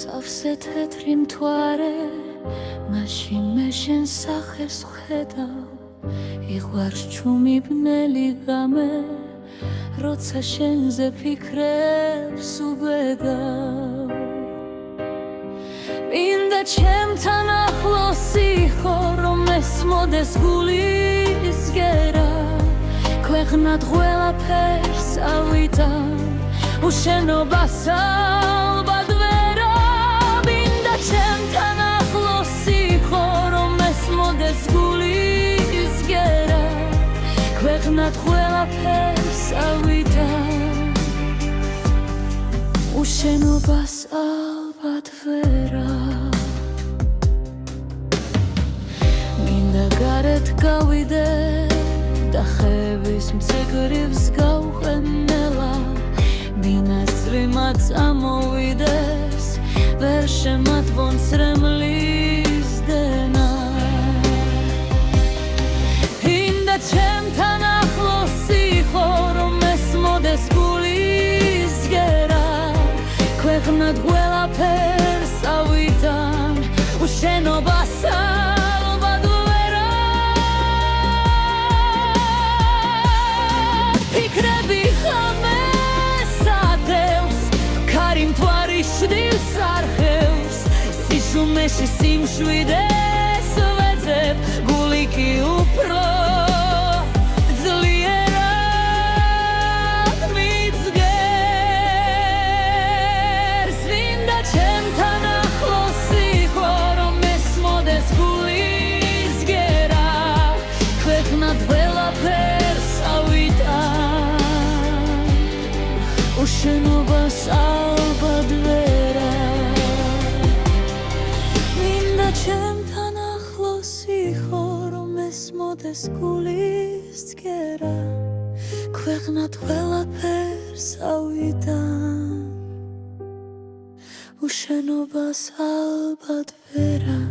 სავსე თეთრი მთვარე მაშინ მე შენ სახეს ვხედავ იყვარს ჩუმი ბნელი ღამე როცა შენზე ფიქრებს უბედავ მინდა ჩემთან ახლოს იყო რომ ესმოდეს გულის გერა ქვეყნად ყველაფერს ავიტან უშენობას ალბათ ვერა მინდა ჩემთან ახლოს იყო რომ ესმოდეს გულის გერა ქვეყნად ყველაფერს ავიტან უშენობას ალბათ ვერა მინდა გარეთ გავიდე და ხევის მცეკრებს გავყენელა მინასწრი მათ ამოვიდეს ვერ შემატვონ სრემლის დენა მინდა ჩემთან ახლოს იყო რომ ესმოდეს გულის გერა ქვეყნად ყველაფერს ავიტან უშენობას ალბათ ვერა ფიქრები ხამეს ადევს ქარი მთვარი შვილს არხევს სიშვუმეში სიმშვიდეს ვეძებ გული კი უფრო უშენობას ალბათ ვერა მინდა ჩემთან ახლოს იყო რომ ესმოდეს გულის გერა ქვეყნად ყველაფერს ავიტან უშენობას ალბათ ვერა